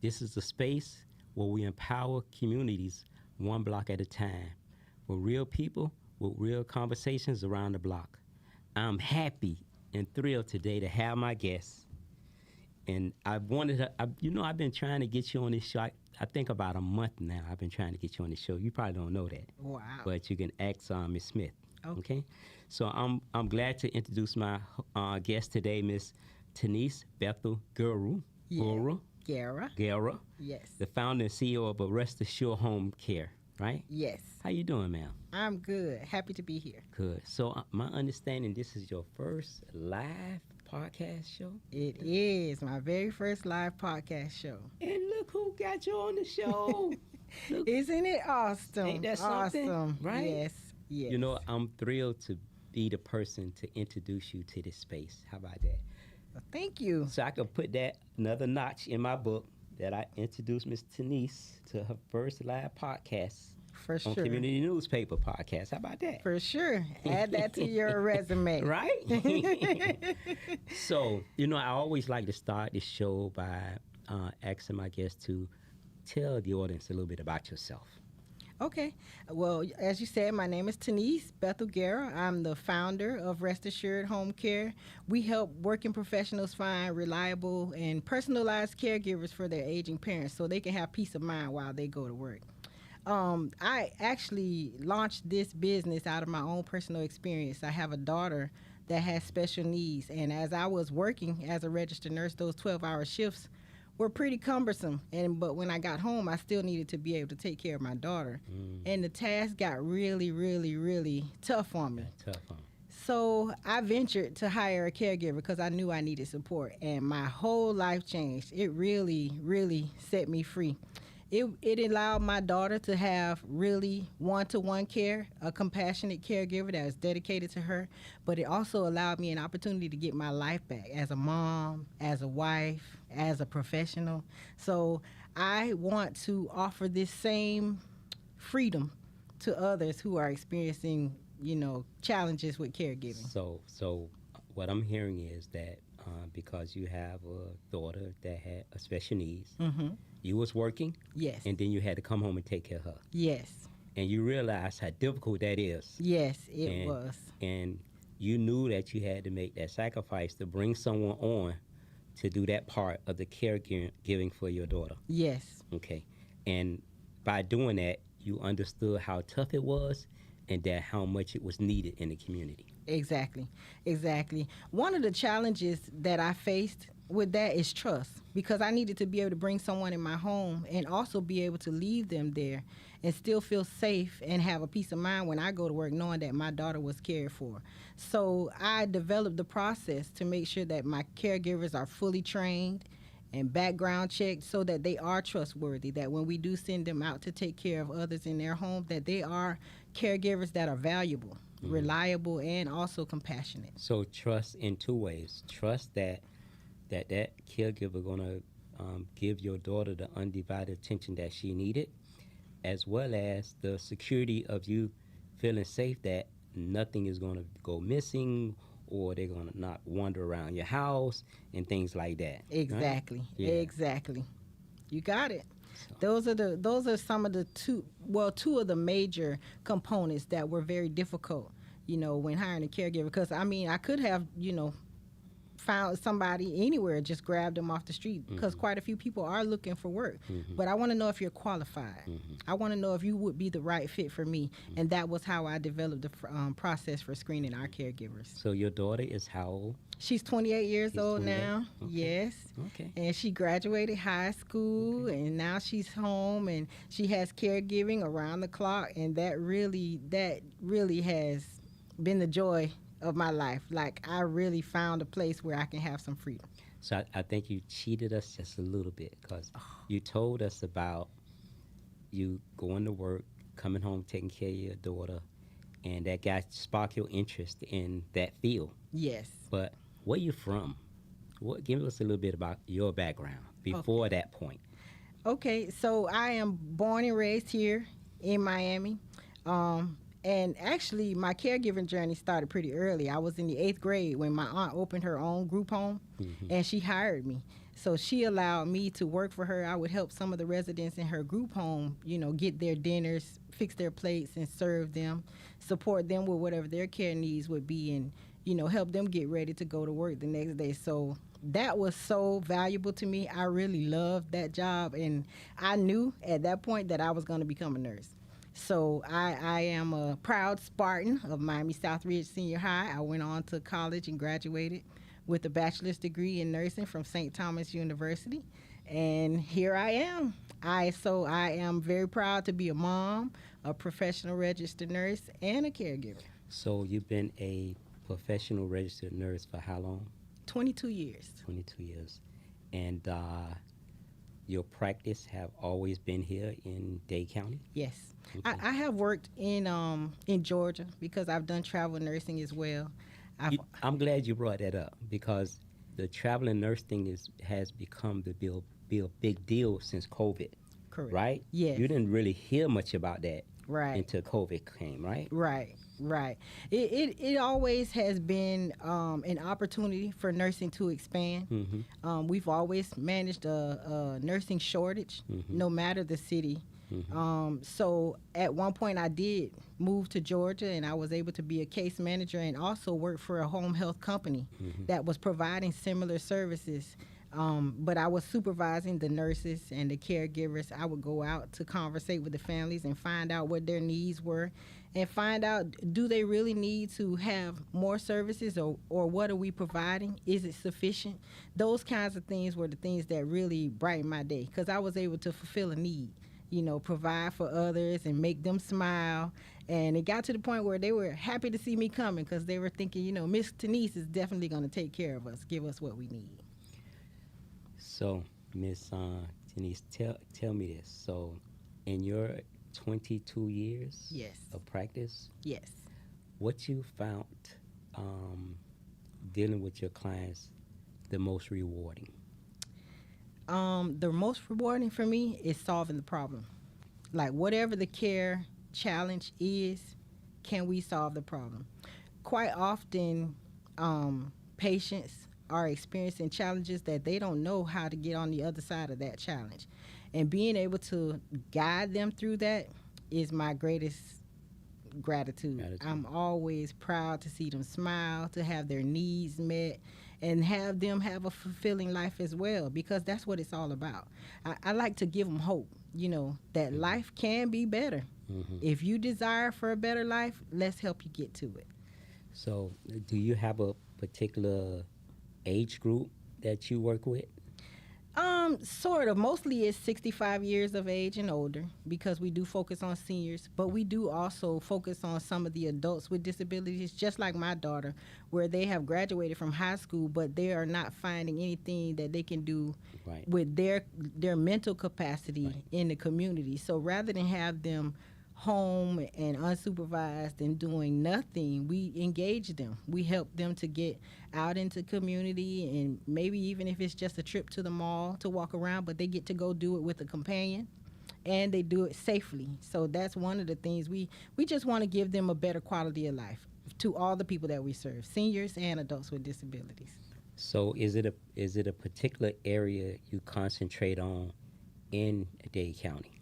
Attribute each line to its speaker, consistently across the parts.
Speaker 1: This is a space where we empower communities one block at a time with real people with real conversations around the block. I'm happy and thrilled today to have my guest. And I've been trying to get you on this show. I think about a month now I've been trying to get you on the show. You probably don't know that.
Speaker 2: Wow.
Speaker 1: But you can ask Ms. Smith.
Speaker 2: Okay.
Speaker 1: So I'm glad to introduce my guest today, Miss Tanise Bethel-Guerra.
Speaker 2: Guerra.
Speaker 1: Yes. The founder and CEO of Rest Assured Home Care, right?
Speaker 2: Yes.
Speaker 1: How you doing, ma'am?
Speaker 2: I'm good. Happy to be here.
Speaker 1: Good. So my understanding, this is your first live podcast show?
Speaker 2: It is my very first live podcast show.
Speaker 1: And look who got you on the show.
Speaker 2: Isn't it awesome?
Speaker 1: Ain't that something?
Speaker 2: Awesome.
Speaker 1: Right?
Speaker 2: Yes.
Speaker 1: You know, I'm thrilled to be the person to introduce you to this space. How about that?
Speaker 2: Well, thank you.
Speaker 1: So I can put that another notch in my book that I introduced Miss Tanise to her first live podcast.
Speaker 2: For sure.
Speaker 1: On Community Newspaper podcast. How about that?
Speaker 2: For sure. Add that to your resume.
Speaker 1: Right? So, I always like to start this show by asking my guests to tell the audience a little bit about yourself.
Speaker 2: Okay. Well, as you said, my name is Tanise Bethel-Guerra. I'm the founder of Rest Assured Home Care. We help working professionals find reliable and personalized caregivers for their aging parents so they can have peace of mind while they go to work. I actually launched this business out of my own personal experience. I have a daughter that has special needs, and as I was working as a registered nurse, those 12-hour shifts were pretty cumbersome. But when I got home, I still needed to be able to take care of my daughter. And the task got really, really, really tough on me. So I ventured to hire a caregiver because I knew I needed support, and my whole life changed. It really, really set me free. It allowed my daughter to have really one-to-one care, a compassionate caregiver that was dedicated to her, but it also allowed me an opportunity to get my life back as a mom, as a wife, as a professional. So I want to offer this same freedom to others who are experiencing, challenges with caregiving.
Speaker 1: So what I'm hearing is that because you have a daughter that had a special needs, you was working,
Speaker 2: yes,
Speaker 1: and then you had to come home and take care of her,
Speaker 2: yes,
Speaker 1: and you realized how difficult that is.
Speaker 2: Yes, it was.
Speaker 1: And you knew that you had to make that sacrifice to bring someone on to do that part of the caregiving for your daughter.
Speaker 2: Yes.
Speaker 1: Okay. And by doing that, you understood how tough it was and that how much it was needed in the community.
Speaker 2: Exactly. One of the challenges that I faced with that is trust, because I needed to be able to bring someone in my home and also be able to leave them there and still feel safe and have a peace of mind when I go to work knowing that my daughter was cared for. So I developed the process to make sure that my caregivers are fully trained and background checked so that they are trustworthy, that when we do send them out to take care of others in their home, that they are caregivers that are valuable, reliable, and also compassionate.
Speaker 1: So trust in two ways. Trust that caregiver going to give your daughter the undivided attention that she needed, as well as the security of you feeling safe that nothing is going to go missing or they're going to not wander around your house and things like that.
Speaker 2: Exactly.
Speaker 1: Right? Yeah.
Speaker 2: Exactly. You got it. So. Those are some of the two of the major components that were very difficult, when hiring a caregiver. Because, I could have, found somebody anywhere, just grabbed them off the street, because quite a few people are looking for work. But I want to know if you're qualified. I want to know if you would be the right fit for me. And that was how I developed the process for screening our caregivers.
Speaker 1: So your daughter is how old?
Speaker 2: She's 28 years old 28? Now. Okay. Yes.
Speaker 1: Okay.
Speaker 2: And she graduated high school, and now she's home, and she has caregiving around the clock, and that really has been the joy of my life. Like, I really found a place where I can have some freedom.
Speaker 1: So I think you cheated us just a little bit, because you told us about you going to work, coming home, taking care of your daughter, and that sparked your interest in that field.
Speaker 2: Yes.
Speaker 1: But where you from? Give us a little bit about your background before that point.
Speaker 2: Okay, so I am born and raised here in Miami. And actually, my caregiving journey started pretty early. I was in the 8th grade when my aunt opened her own group home, and she hired me. So she allowed me to work for her. I would help some of the residents in her group home, get their dinners, fix their plates, and serve them, support them with whatever their care needs would be, and, help them get ready to go to work the next day. So that was so valuable to me. I really loved that job, and I knew at that point that I was going to become a nurse. So I am a proud Spartan of Miami Southridge Senior High. I went on to college and graduated with a bachelor's degree in nursing from St. Thomas University. And here I am. I am very proud to be a mom, a professional registered nurse, and a caregiver.
Speaker 1: So you've been a professional registered nurse for how long?
Speaker 2: 22 years.
Speaker 1: 22 years. And your practice have always been here in Dade County?
Speaker 2: Yes.
Speaker 1: Okay.
Speaker 2: I have worked in Georgia because I've done travel nursing as well.
Speaker 1: I'm glad you brought that up because the traveling nurse thing has become be a big deal since COVID.
Speaker 2: Correct.
Speaker 1: Right?
Speaker 2: Yes.
Speaker 1: You didn't really hear much about that
Speaker 2: until
Speaker 1: COVID came, right?
Speaker 2: Right. It always has been an opportunity for nursing to expand.
Speaker 1: Mm-hmm.
Speaker 2: We've always managed a nursing shortage, no matter the city. So at one point I did move to Georgia, and I was able to be a case manager and also work for a home health company that was providing similar services. But I was supervising the nurses and the caregivers. I would go out to conversate with the families and find out what their needs were and find out, do they really need to have more services, or what are we providing? Is it sufficient? Those kinds of things were the things that really brightened my day because I was able to fulfill a need, provide for others and make them smile. And it got to the point where they were happy to see me coming because they were thinking, Miss Tanise is definitely going to take care of us, give us what we need.
Speaker 1: So, Miss Tanise, tell me this. So, in your 22 years of practice, what you found dealing with your clients the most rewarding?
Speaker 2: The most rewarding for me is solving the problem. Like whatever the care challenge is, can we solve the problem? Quite often, patients are experiencing challenges that they don't know how to get on the other side of that challenge. And being able to guide them through that is my greatest gratitude. I'm always proud to see them smile, to have their needs met, and have them have a fulfilling life as well, because that's what it's all about. I like to give them hope, that life can be better. If you desire for a better life, let's help you get to it.
Speaker 1: So do you have a particular age group that you work with?
Speaker 2: Sort of. Mostly it's 65 years of age and older because we do focus on seniors, but we do also focus on some of the adults with disabilities, just like my daughter, where they have graduated from high school, but they are not finding anything that they can do with their mental capacity in the community. So rather than have them home and unsupervised and doing nothing, we engage them. We help them to get out into community, and maybe even if it's just a trip to the mall to walk around, but they get to go do it with a companion and they do it safely. So that's one of the things we just want to give them a better quality of life to all the people that we serve, seniors and adults with disabilities.
Speaker 1: So is it a particular area you concentrate on in Dade County?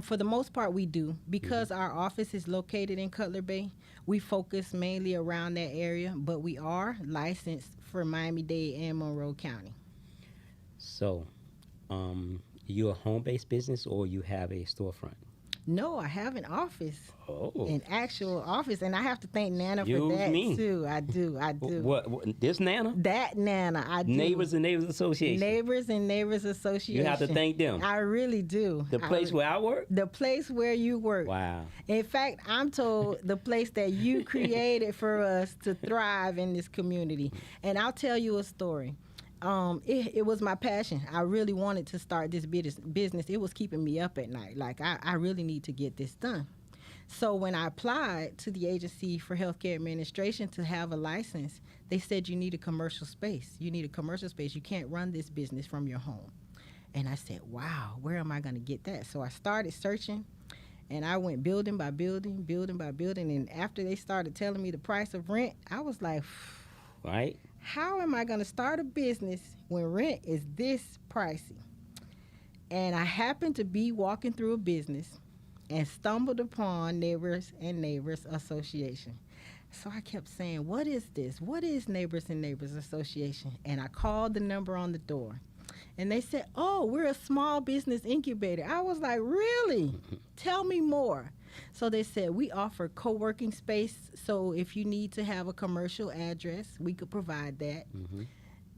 Speaker 2: For the most part, we do. Because our office is located in Cutler Bay, we focus mainly around that area, but we are licensed for Miami-Dade and Monroe County.
Speaker 1: So, you a home-based business or you have a storefront?
Speaker 2: No, I have an office.
Speaker 1: Oh.
Speaker 2: An actual office, and I have to thank Nana for that too. I do.
Speaker 1: What? This Nana?
Speaker 2: That Nana, I do.
Speaker 1: Neighbors and Neighbors Association.
Speaker 2: Neighbors and Neighbors Association.
Speaker 1: You have to thank them.
Speaker 2: I really do.
Speaker 1: The place where I work?
Speaker 2: The place where you work.
Speaker 1: Wow.
Speaker 2: In fact, I'm told the place that you created for us to thrive in this community. And I'll tell you a story. It was my passion. I really wanted to start this business. It was keeping me up at night. Like, I really need to get this done. So when I applied to the Agency for Healthcare Administration to have a license, they said you need a commercial space. You need a commercial space. You can't run this business from your home. And I said, wow, where am I going to get that? So I started searching, And I went building by building, building by building. And after they started telling me the price of rent, I was like,
Speaker 1: Right?
Speaker 2: how am I going to start a business when rent is this pricey? And I happened to be walking through a business and stumbled upon Neighbors and Neighbors Association. So I kept saying, what is this? What is Neighbors and Neighbors Association? And I called the number on the door. And they said, oh, we're a small business incubator. I was like, really? Tell me more. So they said, we offer co-working space. So if you need to have a commercial address, we could provide that.
Speaker 1: Mm-hmm.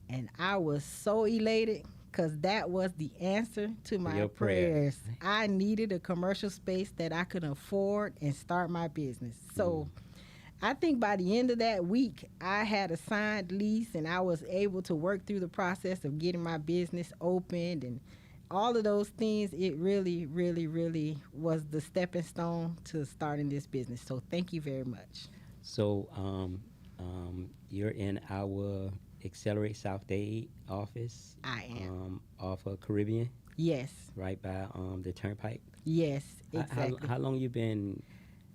Speaker 2: And I was so elated because that was the answer to my
Speaker 1: Your prayers.
Speaker 2: I needed a commercial space that I could afford and start my business. So I think by the end of that week, I had a signed lease and I was able to work through the process of getting my business opened and all of those things. It really, really, really was the stepping stone to starting this business. So thank you very much.
Speaker 1: So you're in our Accelerate South Dade office.
Speaker 2: I am.
Speaker 1: Off of Caribbean,
Speaker 2: Yes.
Speaker 1: right by the Turnpike.
Speaker 2: Yes, exactly.
Speaker 1: How long you been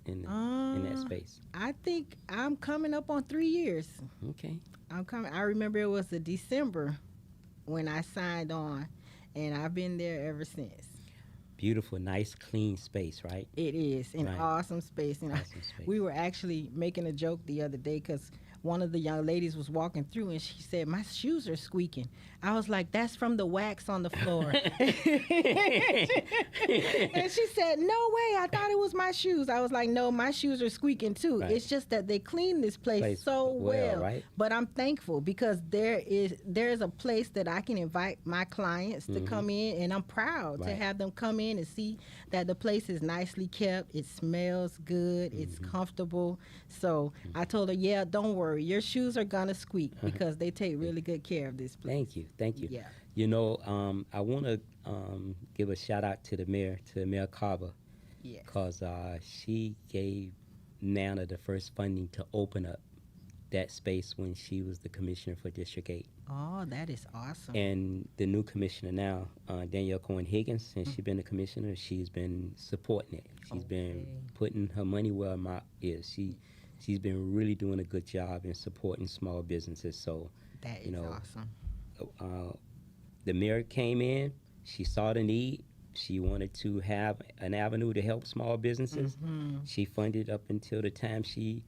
Speaker 1: in that space?
Speaker 2: I think I'm coming up on 3 years.
Speaker 1: Okay.
Speaker 2: I remember it was a December when I signed on, and I've been there ever since.
Speaker 1: Beautiful, nice, clean space, right?
Speaker 2: It is an
Speaker 1: Right.
Speaker 2: awesome space. And
Speaker 1: Awesome space.
Speaker 2: we were actually making a joke the other day because one of the young ladies was walking through and she said, my shoes are squeaking. I was like, that's from the wax on the floor. And she said, no way, I thought it was my shoes. I was like, no, my shoes are squeaking too.
Speaker 1: Right.
Speaker 2: It's just that they clean this place so well.
Speaker 1: Right?
Speaker 2: But I'm thankful because there's a place that I can invite my clients to come in, and I'm proud to
Speaker 1: Right.
Speaker 2: have them come in and see that the place is nicely kept. It smells good. It's comfortable. So I told her, yeah, don't worry. Your shoes are going to squeak because they take really good care of this place.
Speaker 1: Thank you.
Speaker 2: Yeah.
Speaker 1: You know, I want to give a shout out to Mayor Carver,
Speaker 2: Yes.
Speaker 1: because she gave Nana the first funding to open up that space when she was the commissioner for District 8.
Speaker 2: Oh, that is awesome.
Speaker 1: And the new commissioner now, Danielle Cohen-Higgins, since she's been the commissioner, she's been supporting it. She's been
Speaker 2: Okay.
Speaker 1: putting her money where her mouth is. She's been really doing a good job in supporting small businesses. So,
Speaker 2: That is
Speaker 1: you know,
Speaker 2: awesome.
Speaker 1: the mayor came in, she saw the need, she wanted to have an avenue to help small businesses. She funded up until the time she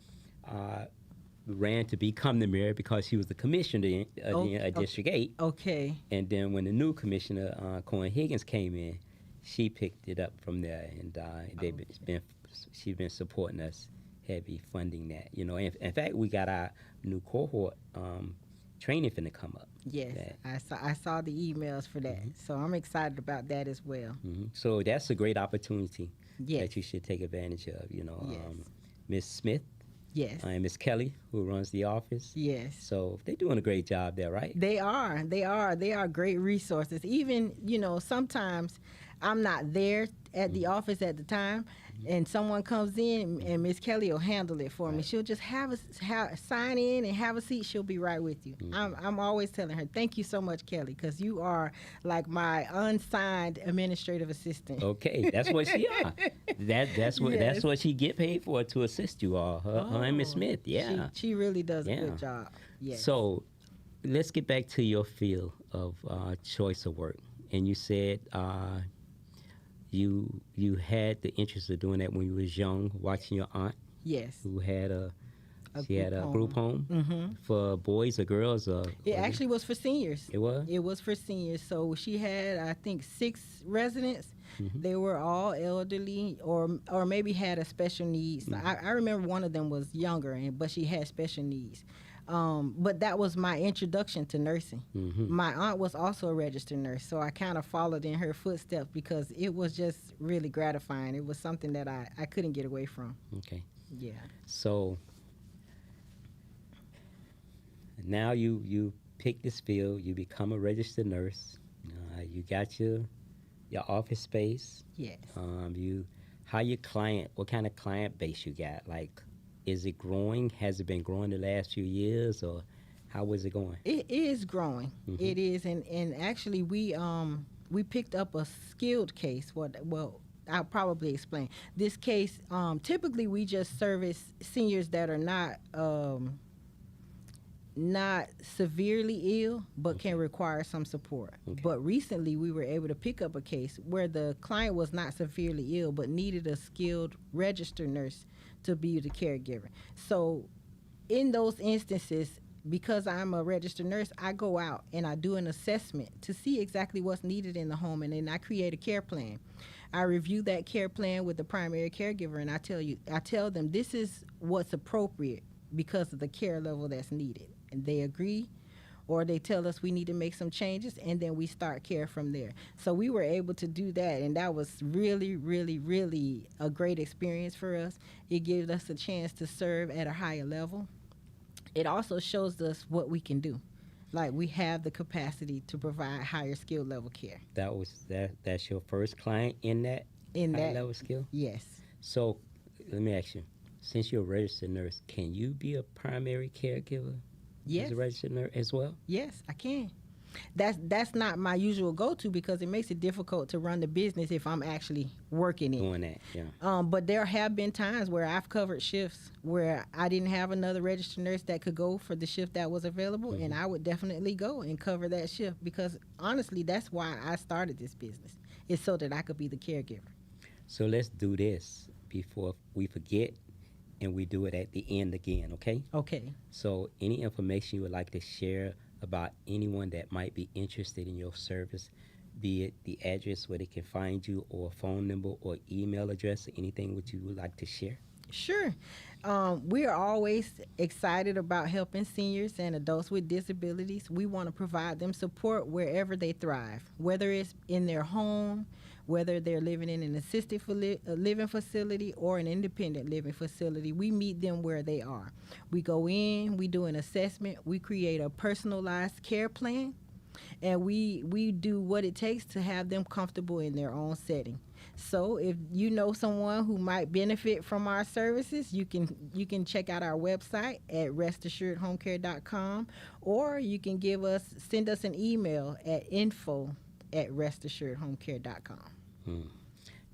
Speaker 1: ran to become the mayor because she was the commissioner of District 8.
Speaker 2: Okay.
Speaker 1: And then when the new commissioner, Cohen Higgins, came in, she picked it up from there, and she's been supporting us heavy, funding that. You know, in fact, we got our new cohort training finna come up.
Speaker 2: Yes,
Speaker 1: that.
Speaker 2: I saw the emails for that, so I'm excited about that as well.
Speaker 1: So that's a great opportunity
Speaker 2: Yes.
Speaker 1: that you should take advantage of. You know,
Speaker 2: Yes.
Speaker 1: Miss Smith
Speaker 2: Yes.
Speaker 1: and Miss Kelly, who runs the office.
Speaker 2: Yes.
Speaker 1: So they're doing a great job there, right?
Speaker 2: They are great resources. Even, sometimes I'm not there at the office at the time, and someone comes in and Miss Kelly will handle it for me. She'll just sign in and have a seat. She'll be right with you. I'm always telling her, thank you so much, Kelly, because you are like my unsigned administrative assistant.
Speaker 1: Okay, that's what she are. That's what she get paid for, to assist you all. Her and Miss Smith, yeah.
Speaker 2: She really does a
Speaker 1: Yeah.
Speaker 2: good job. Yes.
Speaker 1: So let's get back to your field of choice of work. And you said you had the interest of doing that when you was young, watching your aunt
Speaker 2: Yes.
Speaker 1: who had a
Speaker 2: group
Speaker 1: group home for boys or girls.
Speaker 2: It actually was for seniors.
Speaker 1: It was?
Speaker 2: It was for seniors. So she had, I think, 6 residents. They were all elderly or maybe had a special needs. I remember one of them was younger, but she had special needs. But that was my introduction to nursing. My aunt was also a registered nurse, so I kind of followed in her footsteps because it was just really gratifying. It was something that I couldn't get away from.
Speaker 1: Okay.
Speaker 2: Yeah.
Speaker 1: So now you pick this field, you become a registered nurse, you got your office space.
Speaker 2: Yes.
Speaker 1: What kind of client base you got? Like, is it growing? Has it been growing the last few years, or how is it going?
Speaker 2: It is growing. It is, and actually we picked up a skilled case. Well, I'll probably explain. This case, typically we just service seniors that are not severely ill but can require some support.
Speaker 1: Okay.
Speaker 2: But recently we were able to pick up a case where the client was not severely ill but needed a skilled registered nurse to be the caregiver. So in those instances, because I'm a registered nurse, I go out and I do an assessment to see exactly what's needed in the home, and then I create a care plan. I review that care plan with the primary caregiver, and I tell them this is what's appropriate because of the care level that's needed. And they agree, or they tell us we need to make some changes, and then we start care from there. So we were able to do that, and that was really, really, really a great experience for us. It gives us a chance to serve at a higher level. It also shows us what we can do. Like, we have the capacity to provide higher skill level care.
Speaker 1: That's your first client in that high level skill?
Speaker 2: Yes.
Speaker 1: So let me ask you, since you're a registered nurse, can you be a primary caregiver?
Speaker 2: Yes.
Speaker 1: As a registered nurse as well?
Speaker 2: Yes, I can. That's not my usual go-to because it makes it difficult to run the business if I'm actually working it.
Speaker 1: Doing that, yeah.
Speaker 2: But there have been times where I've covered shifts where I didn't have another registered nurse that could go for the shift that was available, and I would definitely go and cover that shift because, honestly, that's why I started this business. It's so that I could be the caregiver.
Speaker 1: So let's do this before we forget, and we do it at the end again, okay?
Speaker 2: Okay.
Speaker 1: So any information you would like to share about anyone that might be interested in your service, be it the address where they can find you, or a phone number, or email address, or anything which you would like to share?
Speaker 2: Sure. We are always excited about helping seniors and adults with disabilities. We want to provide them support wherever they thrive, whether it's in their home, whether they're living in an assisted living facility or an independent living facility. We meet them where they are. We go in, we do an assessment, we create a personalized care plan, and we do what it takes to have them comfortable in their own setting. So if you know someone who might benefit from our services, you can check out our website at restassuredhomecare.com, or you can send us an email at info@restassuredhomecare.com.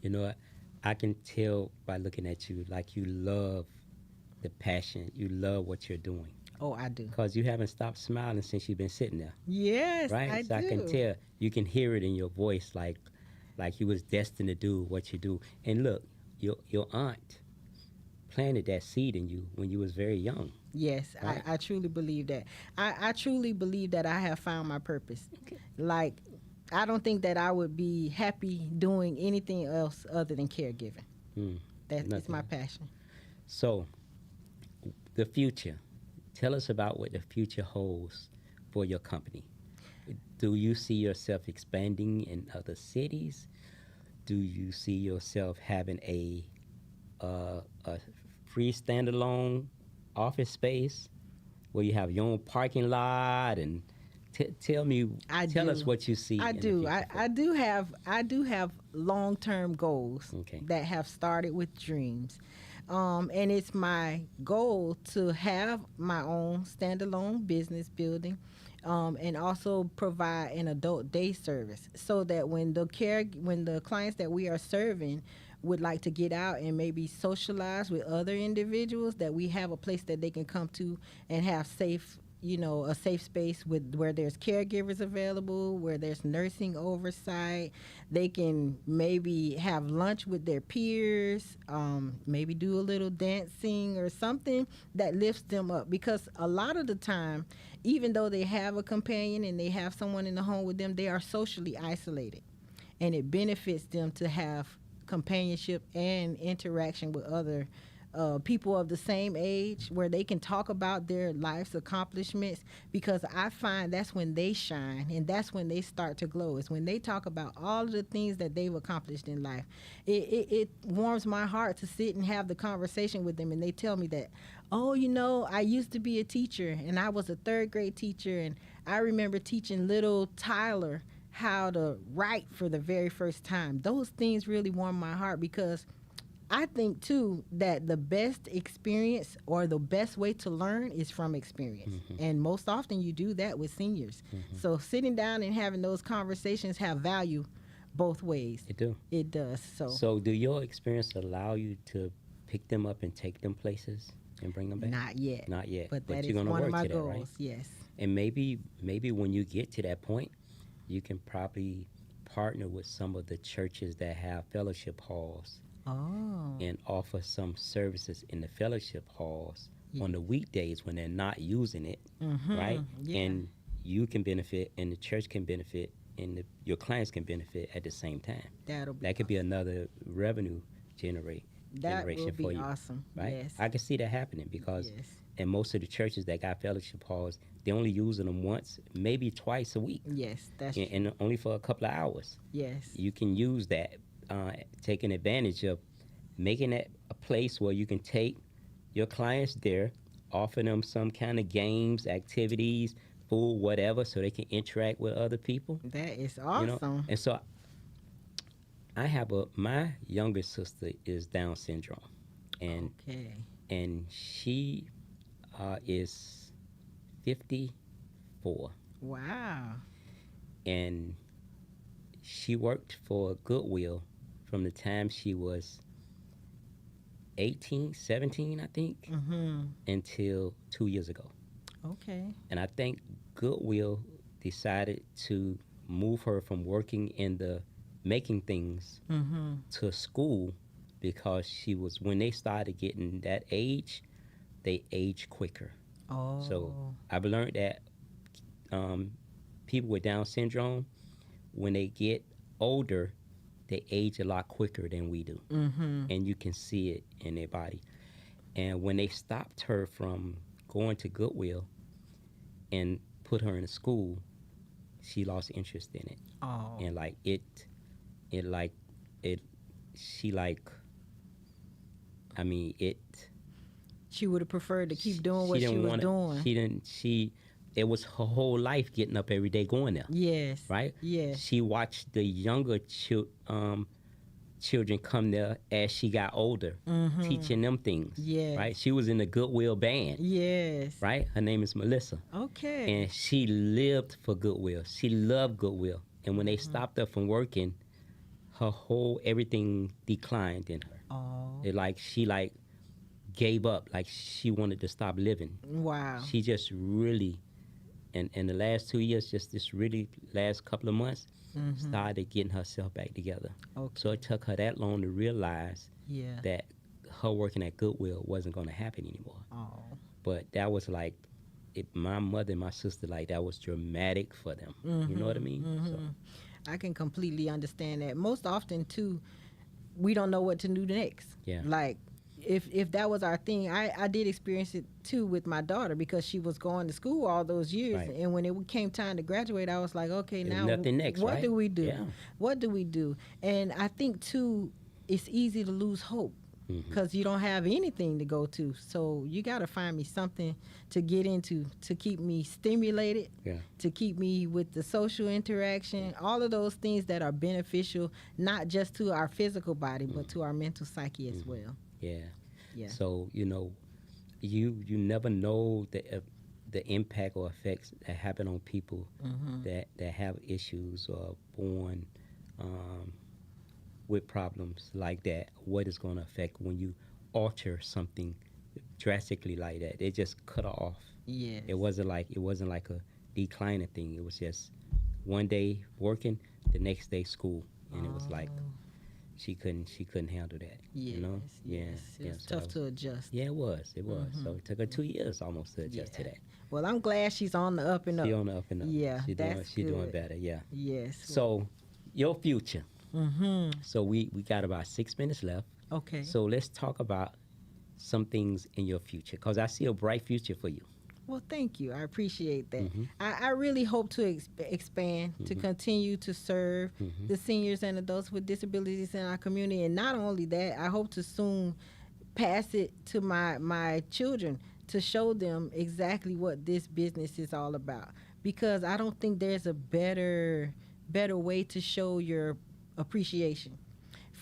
Speaker 1: You know what? I can tell by looking at you, like, you love the passion. You love what you're doing.
Speaker 2: Oh, I do.
Speaker 1: Because you haven't stopped smiling since you've been sitting there.
Speaker 2: Yes,
Speaker 1: right?
Speaker 2: I
Speaker 1: So
Speaker 2: do.
Speaker 1: I can tell. You can hear it in your voice, like you was destined to do what you do. And look, your aunt planted that seed in you when you was very young.
Speaker 2: Yes,
Speaker 1: right?
Speaker 2: I truly believe that. I truly believe that I have found my purpose.
Speaker 1: Okay.
Speaker 2: Like, I don't think that I would be happy doing anything else other than caregiving. That's my passion.
Speaker 1: So, the future. Tell us about what the future holds for your company. Do you see yourself expanding in other cities? Do you see yourself having a free standalone office space where you have your own parking lot? And tell us what you see.
Speaker 2: I do. I do have long-term goals that have started with dreams. And it's my goal to have my own standalone business building, and also provide an adult day service, so that when the clients that we are serving would like to get out and maybe socialize with other individuals, that we have a place that they can come to and have a safe space where there's caregivers available, where there's nursing oversight. They can maybe have lunch with their peers, maybe do a little dancing or something that lifts them up. Because a lot of the time, even though they have a companion and they have someone in the home with them, they are socially isolated. And it benefits them to have companionship and interaction with other people of the same age, where they can talk about their life's accomplishments, because I find that's when they shine and that's when they start to glow. It's when they talk about all of the things that they've accomplished in life. It warms my heart to sit and have the conversation with them, and they tell me that, oh, I used to be a teacher and I was a third grade teacher, and I remember teaching little Tyler how to write for the very first time. Those things really warm my heart, because I think, too, that the best experience or the best way to learn is from experience. And most often you do that with seniors. So sitting down and having those conversations have value both ways.
Speaker 1: It do.
Speaker 2: It does. So,
Speaker 1: So do your experience allow you to pick them up and take them places and bring them back?
Speaker 2: not yet.
Speaker 1: Not yet.
Speaker 2: But that
Speaker 1: you're
Speaker 2: is
Speaker 1: gonna
Speaker 2: one of
Speaker 1: work
Speaker 2: my
Speaker 1: to that,
Speaker 2: goals.
Speaker 1: right?
Speaker 2: Yes.
Speaker 1: And maybe when you get to that point, you can probably partner with some of the churches that have fellowship halls
Speaker 2: Oh.
Speaker 1: and offer some services in the fellowship halls
Speaker 2: Yeah.
Speaker 1: on the weekdays when they're not using it,
Speaker 2: Mm-hmm.
Speaker 1: right?
Speaker 2: Yeah.
Speaker 1: And you can benefit, and the church can benefit, and your clients can benefit at the same time.
Speaker 2: That'll be
Speaker 1: That could be another revenue generate
Speaker 2: that will
Speaker 1: generation
Speaker 2: be
Speaker 1: for you,
Speaker 2: awesome.
Speaker 1: right?
Speaker 2: Yes.
Speaker 1: I can see that happening because
Speaker 2: Yes.
Speaker 1: in most of the churches that got fellowship halls, they're only using them once, maybe twice a week,
Speaker 2: Yes, that's true.
Speaker 1: and only for a couple of hours.
Speaker 2: Yes.
Speaker 1: You can use that, taking advantage of making that a place where you can take your clients there, offer them some kind of games, activities, food, whatever, so they can interact with other people.
Speaker 2: That is
Speaker 1: You
Speaker 2: awesome.
Speaker 1: know, and so I have my younger sister is Down syndrome, and
Speaker 2: Okay.
Speaker 1: she is 54,
Speaker 2: Wow.
Speaker 1: and she worked for Goodwill from the time she was 18, 17, I think,
Speaker 2: Mm-hmm.
Speaker 1: until 2 years ago.
Speaker 2: Okay.
Speaker 1: And I think Goodwill decided to move her from working in the making things
Speaker 2: Mm-hmm.
Speaker 1: to school because when they started getting that age, they age quicker.
Speaker 2: Oh.
Speaker 1: So I've learned that people with Down syndrome, when they get older, they age a lot quicker than we do.
Speaker 2: Mm-hmm.
Speaker 1: And you can see it in their body. And when they stopped her from going to Goodwill and put her in a school, she lost interest in it.
Speaker 2: Oh.
Speaker 1: And
Speaker 2: She would have preferred to keep doing what she
Speaker 1: didn't
Speaker 2: was
Speaker 1: wanna-
Speaker 2: doing.
Speaker 1: it was her whole life getting up every day going there,
Speaker 2: Yes.
Speaker 1: right?
Speaker 2: Yes.
Speaker 1: She watched the younger children come there as she got older,
Speaker 2: Mm-hmm.
Speaker 1: teaching them things,
Speaker 2: Yes.
Speaker 1: right? She was in the Goodwill band,
Speaker 2: Yes.
Speaker 1: right? Her name is Melissa.
Speaker 2: Okay.
Speaker 1: And she lived for Goodwill. She loved Goodwill. And when they
Speaker 2: Mm-hmm.
Speaker 1: stopped her from working, everything declined in her.
Speaker 2: Oh.
Speaker 1: She gave up, like she wanted to stop living.
Speaker 2: Wow.
Speaker 1: She just really, in the last 2 years, just this really last couple of months,
Speaker 2: Mm-hmm.
Speaker 1: started getting herself back together.
Speaker 2: Okay.
Speaker 1: So it took her that long to realize
Speaker 2: Yeah.
Speaker 1: that her working at Goodwill wasn't going to happen anymore.
Speaker 2: Oh.
Speaker 1: But that was like, my mother and my sister, like, that was dramatic for them. You know what I mean? So,
Speaker 2: I can completely understand that. Most often too, we don't know what to do next.
Speaker 1: Yeah.
Speaker 2: Like if that was our thing, I did experience it too with my daughter because she was going to school all those years,
Speaker 1: Right.
Speaker 2: and when it came time to graduate, I was like, okay,
Speaker 1: There's
Speaker 2: now
Speaker 1: nothing next,
Speaker 2: what
Speaker 1: right?
Speaker 2: do we do?
Speaker 1: Yeah.
Speaker 2: What do we do? And I think too, it's easy to lose hope because you don't have anything to go to. So you got to find me something to get into to keep me stimulated,
Speaker 1: Yeah.
Speaker 2: to keep me with the social interaction, all of those things that are beneficial, not just to our physical body, but to our mental psyche as well.
Speaker 1: Yeah.
Speaker 2: Yeah.
Speaker 1: So, you never know the impact or effects that happen on people that have issues or born with problems like that. What is going to affect when you alter something drastically like that? They just cut her off.
Speaker 2: Yes.
Speaker 1: It wasn't like a declining thing. It was just one day working, the next day school, and it was like she couldn't handle that.
Speaker 2: Yes,
Speaker 1: You know?
Speaker 2: yes.
Speaker 1: Yeah.
Speaker 2: It's
Speaker 1: So
Speaker 2: tough to adjust.
Speaker 1: yeah, it was. So it took her 2 years almost to adjust to
Speaker 2: Yeah.
Speaker 1: that.
Speaker 2: Well, I'm glad she's on the up and up.
Speaker 1: She on the up and up.
Speaker 2: Yeah,
Speaker 1: she
Speaker 2: that's
Speaker 1: doing
Speaker 2: good.
Speaker 1: better. Yeah.
Speaker 2: Yes.
Speaker 1: So your future.
Speaker 2: Mm-hmm.
Speaker 1: So we got about 6 minutes left.
Speaker 2: Okay.
Speaker 1: So let's talk about some things in your future, because I see a bright future for you.
Speaker 2: Well, thank you. I appreciate that.
Speaker 1: Mhm.
Speaker 2: I really hope to expand, to continue to serve the seniors and adults with disabilities in our community. And not only that, I hope to soon pass it to my children to show them exactly what this business is all about. Because I don't think there's a better way to show your appreciation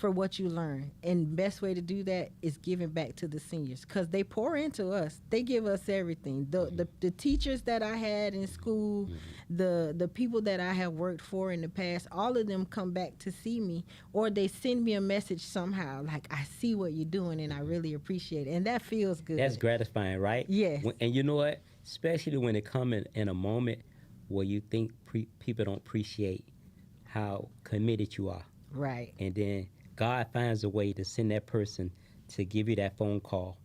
Speaker 2: for what you learn. And best way to do that is giving back to the seniors because they pour into us. They give us everything. The teachers that I had in school, the people that I have worked for in the past, all of them come back to see me or they send me a message somehow like, I see what you're doing and I really appreciate it. And that feels good.
Speaker 1: That's gratifying, right?
Speaker 2: Yes.
Speaker 1: And you know what? Especially when it comes in a moment where you think people don't appreciate how committed you are.
Speaker 2: Right.
Speaker 1: And then God finds a way to send that person to give you that phone call,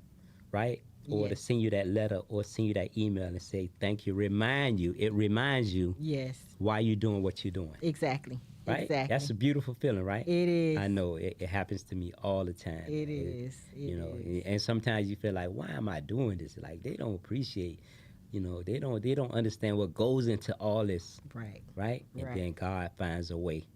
Speaker 1: right? Or to send you that letter or send you that email and say thank you. It reminds you
Speaker 2: yes,
Speaker 1: why you're doing what you're doing.
Speaker 2: Exactly.
Speaker 1: Right?
Speaker 2: Exactly.
Speaker 1: That's a beautiful feeling, right?
Speaker 2: It is.
Speaker 1: I know. It happens to me all the time.
Speaker 2: It is.
Speaker 1: You know, and sometimes you feel like, why am I doing this? Like they don't appreciate, you know, they don't understand what goes into all this.
Speaker 2: Right.
Speaker 1: Right? And then God finds a way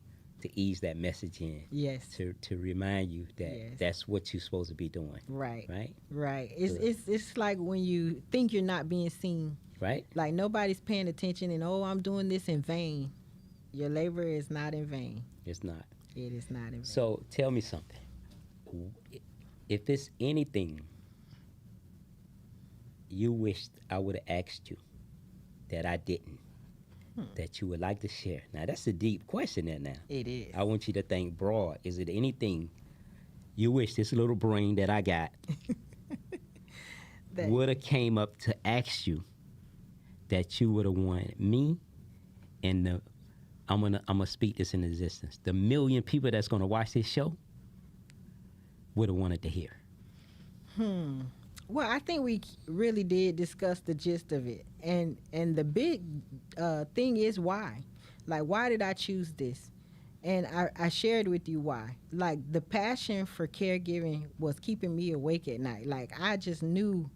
Speaker 1: to ease that message in.
Speaker 2: Yes.
Speaker 1: To remind you that that's what you're supposed to be doing.
Speaker 2: Right.
Speaker 1: Right?
Speaker 2: Right. It's like when you think you're not being seen.
Speaker 1: Right.
Speaker 2: Like nobody's paying attention and I'm doing this in vain. Your labor is not in vain.
Speaker 1: It's not.
Speaker 2: It is not in vain.
Speaker 1: So tell me something. If it's anything you wished I would have asked you that I didn't, that you would like to share. Now, that's a deep question there now.
Speaker 2: It is.
Speaker 1: I want you to think broad. Is it anything you wish this little brain that I got would have came up to ask you that you would have wanted me and I'm gonna speak this in existence. The million people that's gonna watch this show would have wanted to hear.
Speaker 2: Well, I think we really did discuss the gist of it, and the big thing is why. Like, why did I choose this? And I shared with you why. Like, the passion for caregiving was keeping me awake at night. Like, I just knew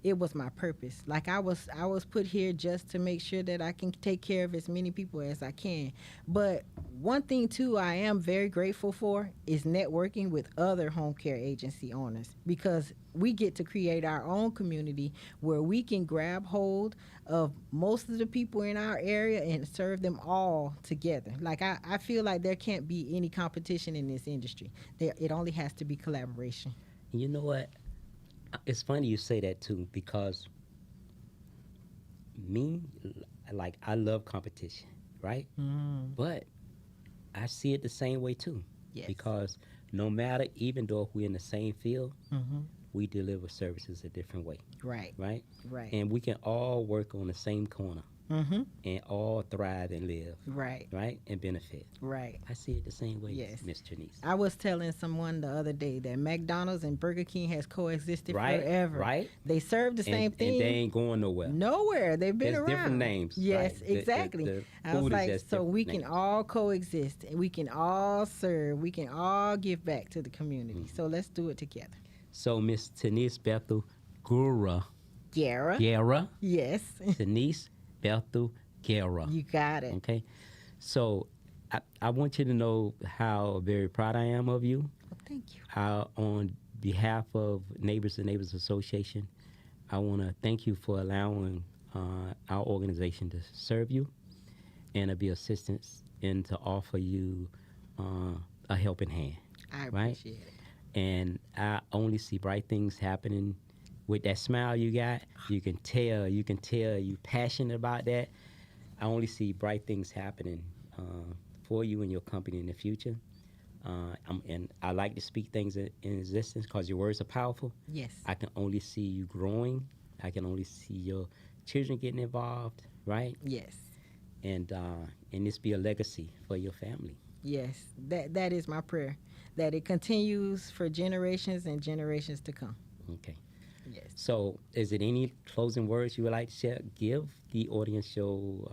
Speaker 2: it was my purpose. Like, I was put here just to make sure that I can take care of as many people as I can. But one thing, too, I am very grateful for is networking with other home care agency owners because we get to create our own community where we can grab hold of most of the people in our area and serve them all together. Like, I feel like there can't be any competition in this industry. It only has to be collaboration.
Speaker 1: You know what? It's funny you say that too because I love competition, right? But I see it the same way too.
Speaker 2: Yes.
Speaker 1: Because no matter, even though we're in the same field, we deliver services a different way.
Speaker 2: Right.
Speaker 1: Right?
Speaker 2: Right.
Speaker 1: And we can all work on the same corner and all thrive and live.
Speaker 2: Right.
Speaker 1: Right? And benefit.
Speaker 2: Right.
Speaker 1: I see it the same way,
Speaker 2: Yes.
Speaker 1: Miss Tanise.
Speaker 2: I was telling someone the other day that McDonald's and Burger King has coexisted forever.
Speaker 1: Right.
Speaker 2: They serve the same thing.
Speaker 1: And they ain't going nowhere.
Speaker 2: Nowhere. They've been
Speaker 1: There's
Speaker 2: around.
Speaker 1: different names.
Speaker 2: Yes,
Speaker 1: right.
Speaker 2: exactly.
Speaker 1: The
Speaker 2: I was
Speaker 1: food is
Speaker 2: like,
Speaker 1: just
Speaker 2: so we
Speaker 1: different
Speaker 2: can
Speaker 1: names.
Speaker 2: all coexist and we can all serve. We can all give back to the community. So let's do it together.
Speaker 1: So Miss Tanise Bethel-Guerra.
Speaker 2: Guerra. Yes.
Speaker 1: Tanise Bethel-Guerra.
Speaker 2: You got it.
Speaker 1: Okay. So I want you to know how very proud I am of you.
Speaker 2: Well, thank you.
Speaker 1: On behalf of Neighbors and Neighbors Association, I want to thank you for allowing our organization to serve you and to be assistance and to offer you a helping hand.
Speaker 2: I
Speaker 1: right?
Speaker 2: appreciate it.
Speaker 1: And I only see bright things happening with that smile you got. You can tell you're passionate about that. I only see bright things happening for you and your company in the future. And I like to speak things in existence because your words are powerful.
Speaker 2: Yes.
Speaker 1: I can only see you growing. I can only see your children getting involved, right?
Speaker 2: Yes.
Speaker 1: And this be a legacy for your family.
Speaker 2: Yes. That is my prayer. That it continues for generations and generations to come.
Speaker 1: Okay.
Speaker 2: Yes.
Speaker 1: So, is it any closing words you would like to share? Give the audience your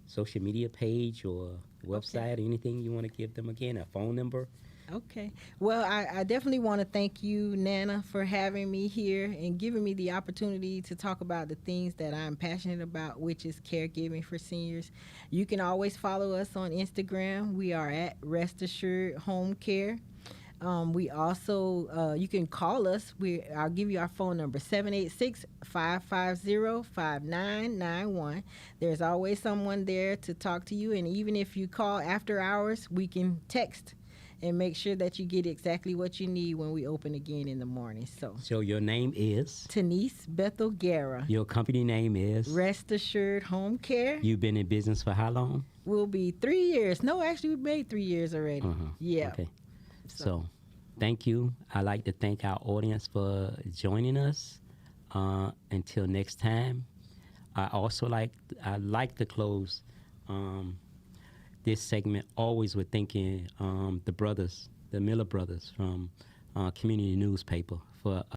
Speaker 1: social media page or website, anything you want to give them again, a phone number?
Speaker 2: Okay. Well, I definitely want to thank you, Nana, for having me here and giving me the opportunity to talk about the things that I'm passionate about, which is caregiving for seniors. You can always follow us on Instagram. We are at Rest Assured Home Care. We also, you can call us. I'll give you our phone number, 786-550-5991. There's always someone there to talk to you. And even if you call after hours, we can text and make sure that you get exactly what you need when we open again in the morning.
Speaker 1: So your name is?
Speaker 2: Tanise Bethel-Guerra.
Speaker 1: Your company name is?
Speaker 2: Rest Assured Home Care.
Speaker 1: You've been in business for how long?
Speaker 2: Will be 3 years. No, actually, we made 3 years already. Yeah.
Speaker 1: Okay. So thank you. I'd like to thank our audience for joining us. Until next time. I like to close this segment always with thanking the Miller brothers from Community Newspaper for